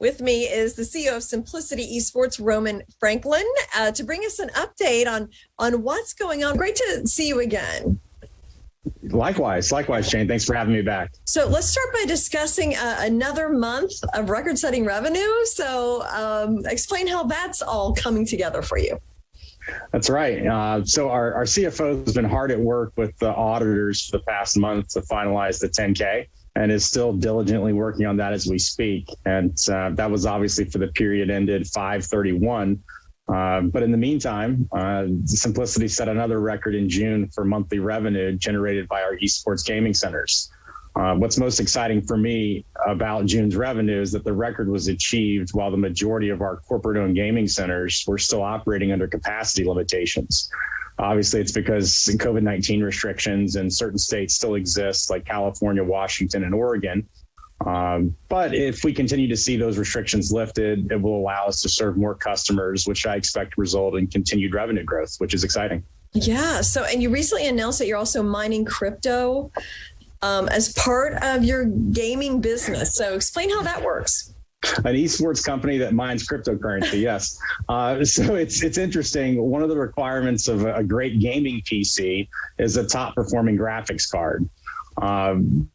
With me is the CEO of Simplicity Esports, Roman Franklin, to bring us an update on what's going on. Great to see you again. Likewise, Shane. Thanks for having me back. So let's start by discussing another month of record-setting revenue. So explain how that's all coming together for you. That's right. So our CFO has been hard at work with the auditors for the past month to finalize the 10K and is still diligently working on that as we speak. And that was obviously for the period ended 5/31. But in the meantime, Simplicity set another record in June for monthly revenue generated by our esports gaming centers. What's most exciting for me about June's revenue is that the record was achieved while the majority of our corporate-owned gaming centers were still operating under capacity limitations. Obviously, it's because COVID-19 restrictions in certain states still exist, like California, Washington, and Oregon. But if we continue to see those restrictions lifted, it will allow us to serve more customers, which I expect to result in continued revenue growth, which is exciting. Yeah. So, and you recently announced that you're also mining crypto as part of your gaming business. So explain how that works. An esports company that mines cryptocurrency, yes. So it's interesting. One of the requirements of a great gaming PC is a top performing graphics card.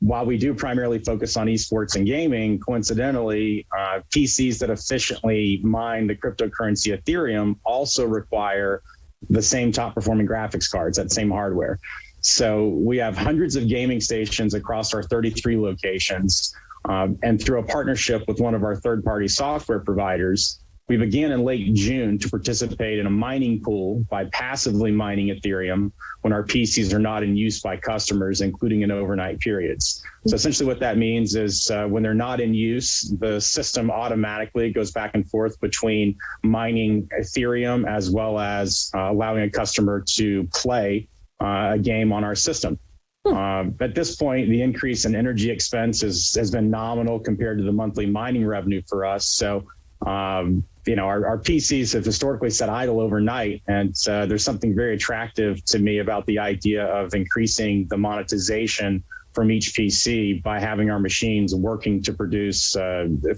While we do primarily focus on esports and gaming, coincidentally, PCs that efficiently mine the cryptocurrency Ethereum also require the same top performing graphics cards, that same hardware. So we have hundreds of gaming stations across our 33 locations. And through a partnership with one of our third-party software providers, we began in late June to participate in a mining pool by passively mining Ethereum when our PCs are not in use by customers, including in overnight periods. So essentially what that means is when they're not in use, the system automatically goes back and forth between mining Ethereum as well as allowing a customer to play a game on our system. At this point, the increase in energy expense has been nominal compared to the monthly mining revenue for us. So, our PCs have historically sat idle overnight, and there's something very attractive to me about the idea of increasing the monetization from each PC by having our machines working to produce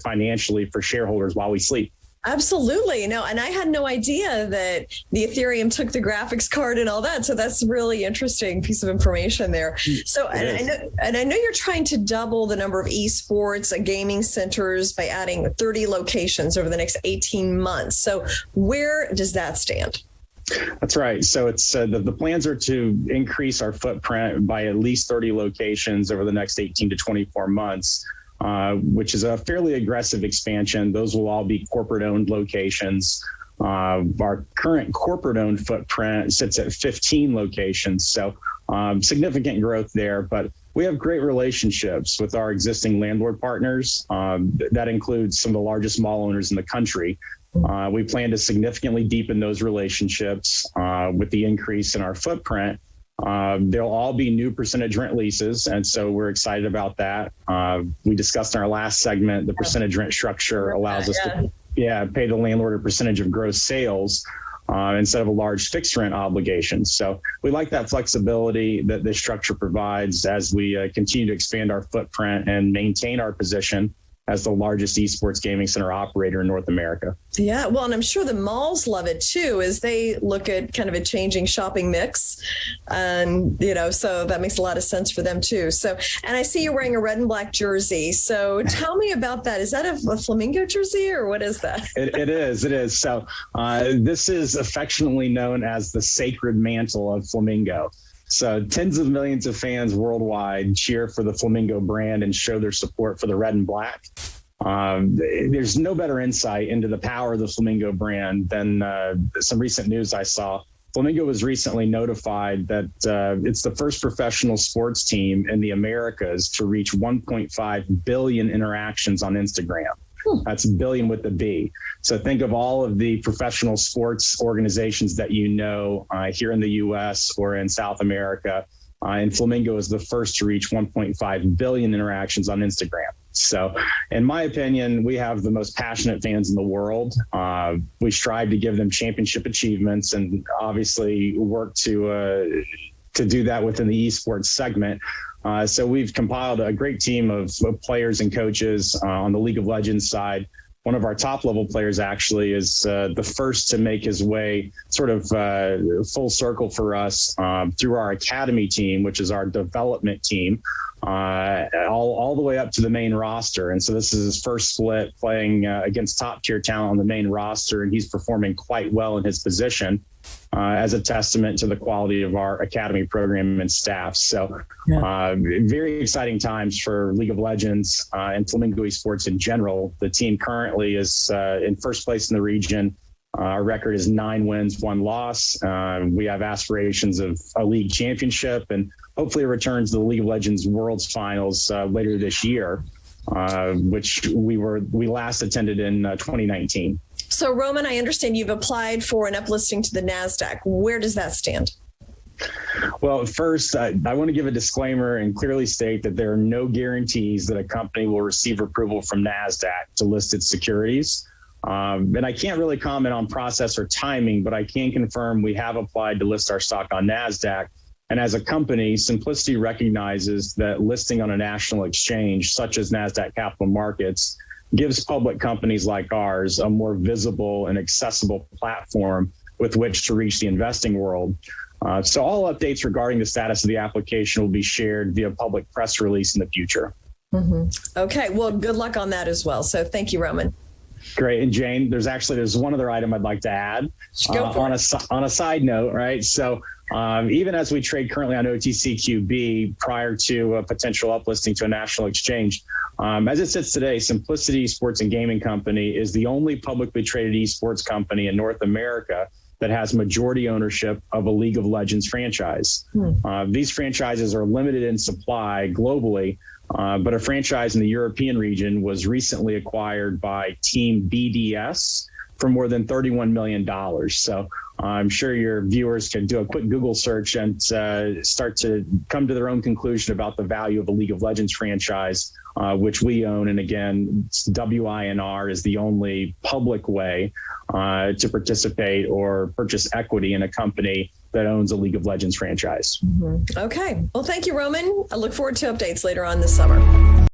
financially for shareholders while we sleep. Absolutely. No, and I had no idea that the Ethereum took the graphics card and all that. So that's really interesting piece of information there. So, and I know you're trying to double the number of esports and gaming centers by adding 30 locations over the next 18 months. So where does that stand? That's right. So it's the plans are to increase our footprint by at least 30 locations over the next 18 to 24 months. Which is a fairly aggressive expansion. Those will all be corporate-owned locations. Our current corporate-owned footprint sits at 15 locations, so significant growth there. But we have great relationships with our existing landlord partners. That includes some of the largest mall owners in the country. We plan to significantly deepen those relationships with the increase in our footprint. They'll all be new percentage rent leases, and so we're excited about that. We discussed in our last segment, the percentage rent structure allows us to pay the landlord a percentage of gross sales instead of a large fixed rent obligation. So we like that flexibility that this structure provides as we continue to expand our footprint and maintain our position as the largest esports gaming center operator in North America. Yeah, well, and I'm sure the malls love it too, as they look at kind of a changing shopping mix. And, so that makes a lot of sense for them too. So, and I see you're wearing a red and black jersey. So tell me about that. Is that a Flamingo jersey or what is that? It is. So this is affectionately known as the sacred mantle of Flamingo. So tens of millions of fans worldwide cheer for the Flamingo brand and show their support for the red and black. There's no better insight into the power of the Flamingo brand than some recent news I saw. Flamingo was recently notified that it's the first professional sports team in the Americas to reach 1.5 billion interactions on Instagram. That's billion with a B. So think of all of the professional sports organizations that here in the U.S. or in South America. And Flamingo is the first to reach 1.5 billion interactions on Instagram. So in my opinion, we have the most passionate fans in the world. We strive to give them championship achievements and obviously work to do that within the esports segment. So we've compiled a great team of players and coaches on the League of Legends side one of our top level players actually is the first to make his way sort of full circle for us through our academy team, which is our development team, all the way up to the main roster. And so this is his first split playing against top tier talent on the main roster, and he's performing quite well in his position. As a testament to the quality of our academy program and staff. So very exciting times for League of Legends and Flamingo Esports in general. The team currently is in first place in the region. Our record is 9 wins, 1 loss. We have aspirations of a league championship and hopefully a return to the League of Legends Worlds Finals later this year, which we last attended in 2019. So, Roman, I understand you've applied for an uplisting to the NASDAQ. Where does that stand? Well, first, I want to give a disclaimer and clearly state that there are no guarantees that a company will receive approval from NASDAQ to list its securities. And I can't really comment on process or timing, but I can confirm we have applied to list our stock on NASDAQ. And as a company, Simplicity recognizes that listing on a national exchange, such as NASDAQ Capital Markets, gives public companies like ours a more visible and accessible platform with which to reach the investing world. So all updates regarding the status of the application will be shared via public press release in the future. Mm-hmm. Okay, well, good luck on that as well. So thank you, Roman. Great. And Jane, there's one other item I'd like to add on a side note, right? So even as we trade currently on OTCQB prior to a potential uplisting to a national exchange, as it sits today, Simplicity Esports and Gaming Company is the only publicly traded esports company in North America that has majority ownership of a League of Legends franchise. These franchises are limited in supply globally, but a franchise in the European region was recently acquired by Team BDS for more than $31 million. So I'm sure your viewers can do a quick Google search and start to come to their own conclusion about the value of a League of Legends franchise, which we own. And again, WINR is the only public way to participate or purchase equity in a company that owns a League of Legends franchise. Mm-hmm. Okay. Well, thank you, Roman. I look forward to updates later on this summer.